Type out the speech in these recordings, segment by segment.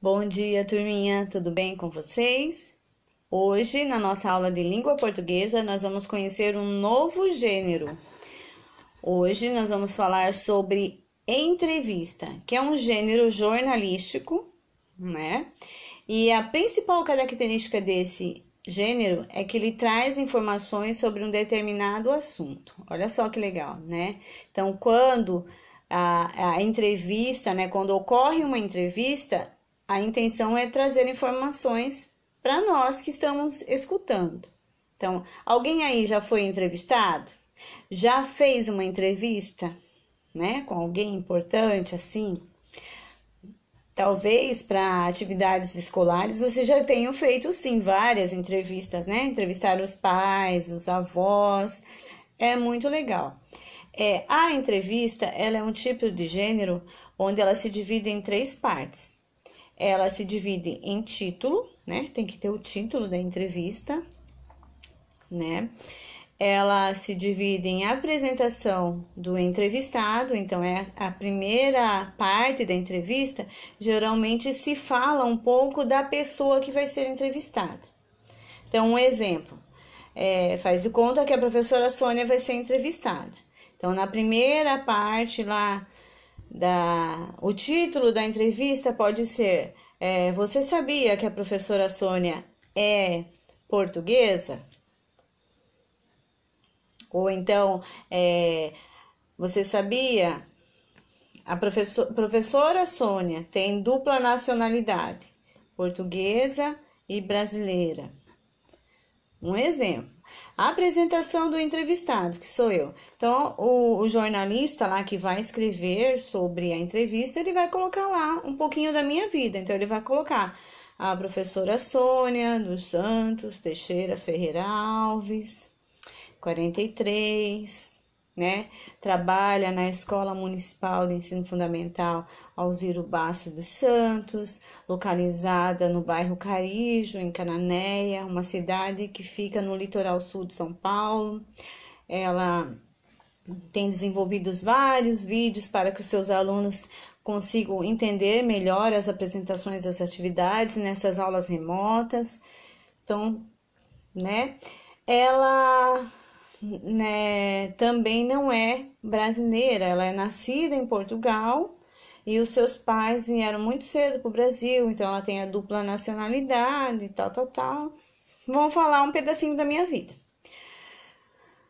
Bom dia, turminha, tudo bem com vocês? Hoje, na nossa aula de língua portuguesa, nós vamos conhecer um novo gênero. Hoje, nós vamos falar sobre entrevista, que é um gênero jornalístico, né? E a principal característica desse gênero é que ele traz informações sobre um determinado assunto. Olha só que legal, né? Então, quando a entrevista, né? Quando ocorre uma entrevista, a intenção é trazer informações para nós que estamos escutando. Então, alguém aí já foi entrevistado? Já fez uma entrevista, né? Com alguém importante assim? Talvez para atividades escolares você já tenha feito sim várias entrevistas, né? Entrevistar os pais, os avós, é muito legal. A entrevista, ela é um tipo de gênero onde ela se divide em três partes. Ela se divide em título, né? Tem que ter o título da entrevista, né? Ela se divide em apresentação do entrevistado, então é a primeira parte da entrevista, geralmente se fala um pouco da pessoa que vai ser entrevistada. Então, um exemplo, faz de conta que a professora Sônia vai ser entrevistada. Então, na primeira parte lá, o título da entrevista pode ser você sabia que a professora Sônia é portuguesa? Ou então, você sabia? A professora Sônia tem dupla nacionalidade, portuguesa e brasileira. Um exemplo. A apresentação do entrevistado, que sou eu. Então, o jornalista lá que vai escrever sobre a entrevista, ele vai colocar lá um pouquinho da minha vida. Então, ele vai colocar a professora Sônia dos Santos Teixeira Ferreira Alves, 43, né? Trabalha na Escola Municipal de Ensino Fundamental Alziro Basso dos Santos, localizada no bairro Carijo, em Cananéia, uma cidade que fica no litoral sul de São Paulo. Ela tem desenvolvido vários vídeos para que os seus alunos consigam entender melhor as apresentações das atividades nessas aulas remotas. Então, né? Ela também não é brasileira, ela é nascida em Portugal e os seus pais vieram muito cedo para o Brasil, então ela tem a dupla nacionalidade, tal. Vamos falar um pedacinho da minha vida.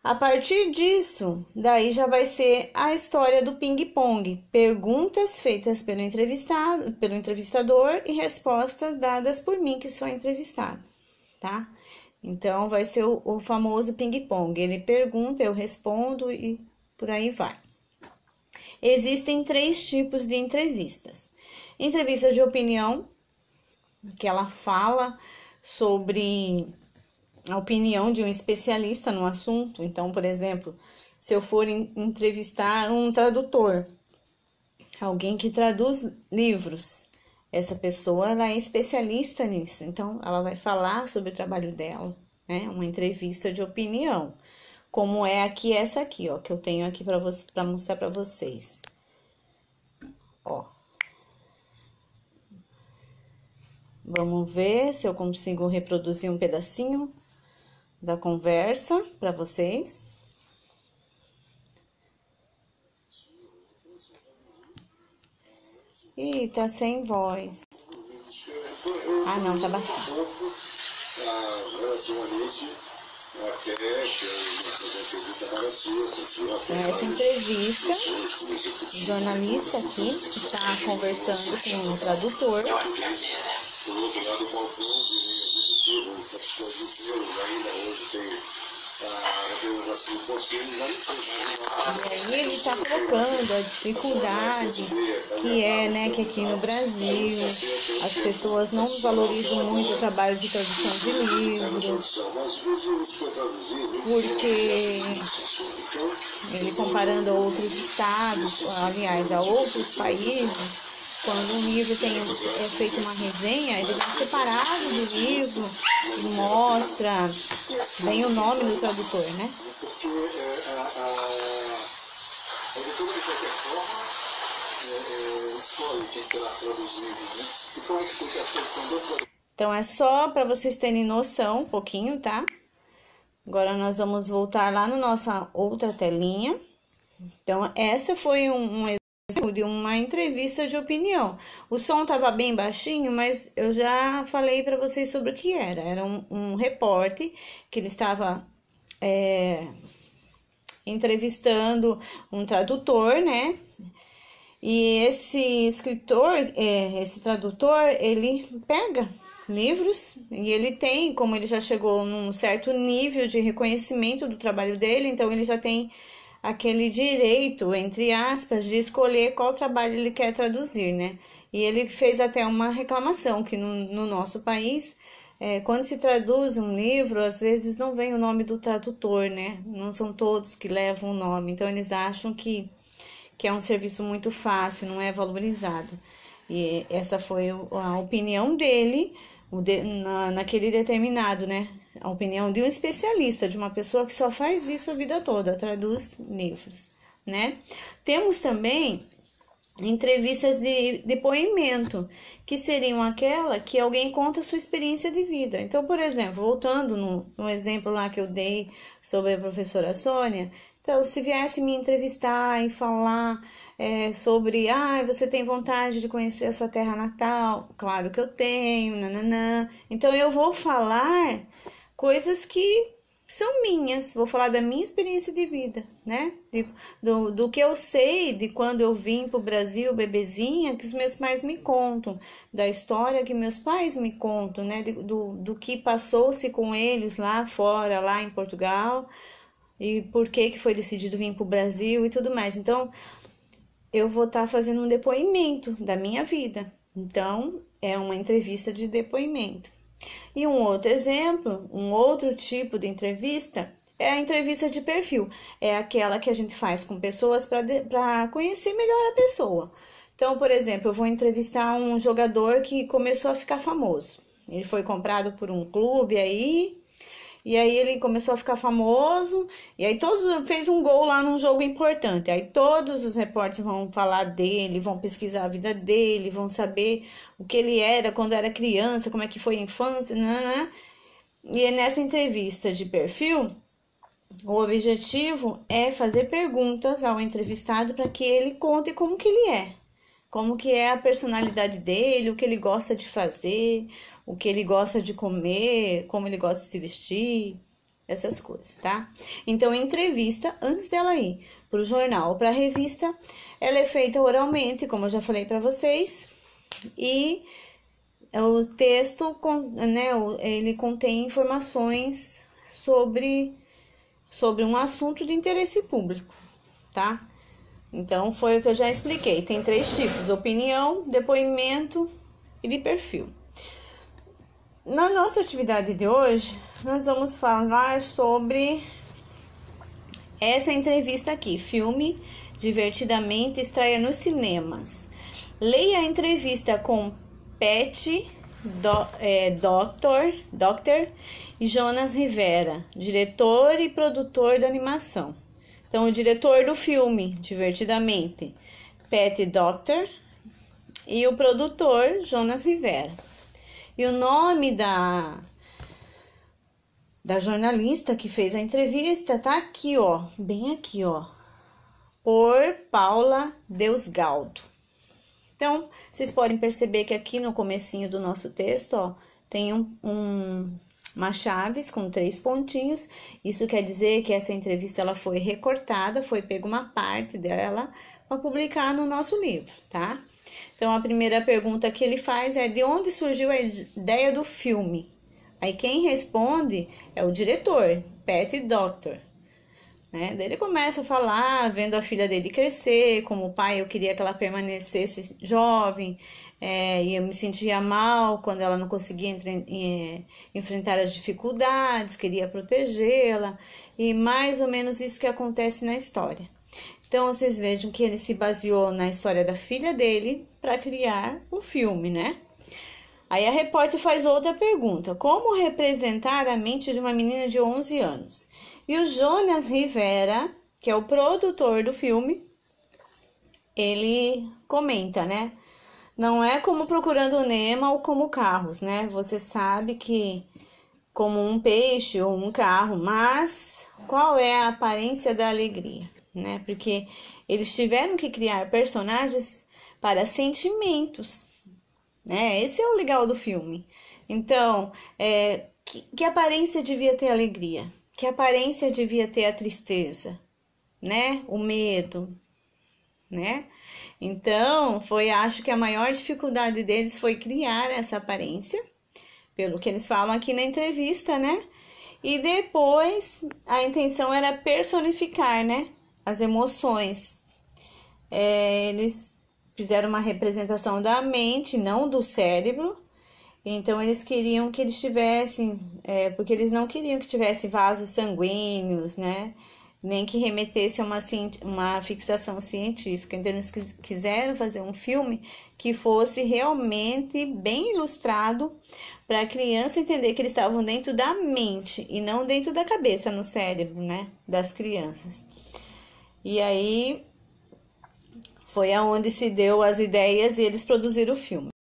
A partir disso, daí já vai ser a história do ping-pong, perguntas feitas pelo entrevistador e respostas dadas por mim, que sou entrevistada, tá? Então, vai ser o famoso ping-pong. Ele pergunta, eu respondo e por aí vai. Existem 3 tipos de entrevistas. Entrevista de opinião, que ela fala sobre a opinião de um especialista no assunto. Então, por exemplo, se eu for entrevistar um tradutor, alguém que traduz livros, essa pessoa ela é especialista nisso, então ela vai falar sobre o trabalho dela, né? Uma entrevista de opinião, como é aqui essa aqui, ó, que eu tenho aqui para mostrar para vocês. Ó. Vamos ver se eu consigo reproduzir um pedacinho da conversa para vocês. Ih, tá sem voz. Ah, não, tá baixado. Relativamente até que essa entrevista, o jornalista aqui está conversando com o tradutor. Por outro lado, o balcão executivo, ainda hoje tem a representação do conselho. E aí ele está colocando a dificuldade que é, né, que aqui no Brasil as pessoas não valorizam muito o trabalho de tradução de livros, porque ele comparando a outros estados, aliás, a outros países, quando um livro é feito uma resenha, ele vem separado do livro e mostra bem o nome do tradutor, né? Porque de qualquer forma escolhe quem será traduzido, né? informações, porque a questão do... Então, é só para vocês terem noção um pouquinho, tá? Agora, nós vamos voltar lá na nossa outra telinha. Então, essa foi um exemplo de uma entrevista de opinião. O som estava bem baixinho, mas eu já falei para vocês sobre o que era. Era um repórter que ele estava entrevistando um tradutor, né? E esse escritor, esse tradutor, ele pega livros e ele tem, como ele já chegou num certo nível de reconhecimento do trabalho dele, então ele já tem aquele direito, entre aspas, de escolher qual trabalho ele quer traduzir, né? E ele fez até uma reclamação que no nosso país, quando se traduz um livro, às vezes não vem o nome do tradutor, né? Não são todos que levam o nome, então eles acham que é um serviço muito fácil, não é valorizado. E essa foi a opinião dele, naquele determinado, né? A opinião de um especialista, de uma pessoa que só faz isso a vida toda, traduz livros, né? Temos também entrevistas de depoimento, que seriam aquela que alguém conta a sua experiência de vida. Então, por exemplo, voltando no exemplo lá que eu dei sobre a professora Sônia, então, se viesse me entrevistar e falar sobre, você tem vontade de conhecer a sua terra natal? Claro que eu tenho, nananã. Então, eu vou falar coisas que são minhas, vou falar da minha experiência de vida, né? Do que eu sei de quando eu vim para o Brasil, bebezinha, que os meus pais me contam, da história que meus pais me contam, né? Do que passou-se com eles lá fora, lá em Portugal, e por que foi decidido vir para o Brasil e tudo mais. Então, eu vou estar fazendo um depoimento da minha vida. Então, é uma entrevista de depoimento. E um outro exemplo, um outro tipo de entrevista é a entrevista de perfil. É aquela que a gente faz com pessoas para conhecer melhor a pessoa. Então, por exemplo, eu vou entrevistar um jogador que começou a ficar famoso. Ele foi comprado por um clube aí, e aí ele começou a ficar famoso, e aí fez um gol lá num jogo importante. Aí todos os repórteres vão falar dele, vão pesquisar a vida dele, vão saber o que ele era quando era criança, como é que foi a infância, né? E nessa entrevista de perfil, o objetivo é fazer perguntas ao entrevistado para que ele conte como que ele é, como que é a personalidade dele, o que ele gosta de fazer, o que ele gosta de comer, como ele gosta de se vestir, essas coisas, tá? Então, a entrevista, antes dela ir para o jornal ou para a revista, ela é feita oralmente, como eu já falei para vocês, e o texto, né, ele contém informações sobre um assunto de interesse público, tá? Então, foi o que eu já expliquei. Tem 3 tipos: opinião, depoimento e de perfil. Na nossa atividade de hoje, nós vamos falar sobre essa entrevista aqui. Filme Divertidamente estreia nos cinemas. Leia a entrevista com Pat Doctor e Jonas Rivera, diretor e produtor da animação. Então, o diretor do filme Divertidamente, Pat Doctor, e o produtor, Jonas Rivera. E o nome da jornalista que fez a entrevista tá aqui, ó, bem aqui, ó, por Paula Deusgaldo. Então, vocês podem perceber que aqui no comecinho do nosso texto, ó, tem uma chaves com 3 pontinhos. Isso quer dizer que essa entrevista ela foi recortada, foi pega uma parte dela para publicar no nosso livro, tá? Então, a primeira pergunta que ele faz é: de onde surgiu a ideia do filme? Aí quem responde é o diretor, Pat Doctor, né? Daí ele começa a falar, vendo a filha dele crescer, como pai eu queria que ela permanecesse jovem, e eu me sentia mal quando ela não conseguia enfrentar as dificuldades, queria protegê-la, e mais ou menos isso que acontece na história. Então, vocês vejam que ele se baseou na história da filha dele para criar o filme, né? Aí a repórter faz outra pergunta: como representar a mente de uma menina de 11 anos? E o Jonas Rivera, que é o produtor do filme, ele comenta, né? Não é como Procurando Nemo ou como Carros, né? Você sabe que como um peixe ou um carro, mas qual é a aparência da alegria, né? Porque eles tiveram que criar personagens para sentimentos, né? Esse é o legal do filme. Então, que aparência devia ter a alegria? Que aparência devia ter a tristeza, né? O medo, né? Então, acho que a maior dificuldade deles foi criar essa aparência, pelo que eles falam aqui na entrevista, né? E depois a intenção era personificar, né? As emoções. Eles fizeram uma representação da mente, não do cérebro. Então eles queriam que eles tivessem, porque eles não queriam que tivesse vasos sanguíneos, né? Nem que remetesse a uma fixação científica. Então eles quiseram fazer um filme que fosse realmente bem ilustrado para a criança entender que eles estavam dentro da mente e não dentro da cabeça, no cérebro, né, das crianças. E aí foi aonde se deu as ideias e eles produziram o filme.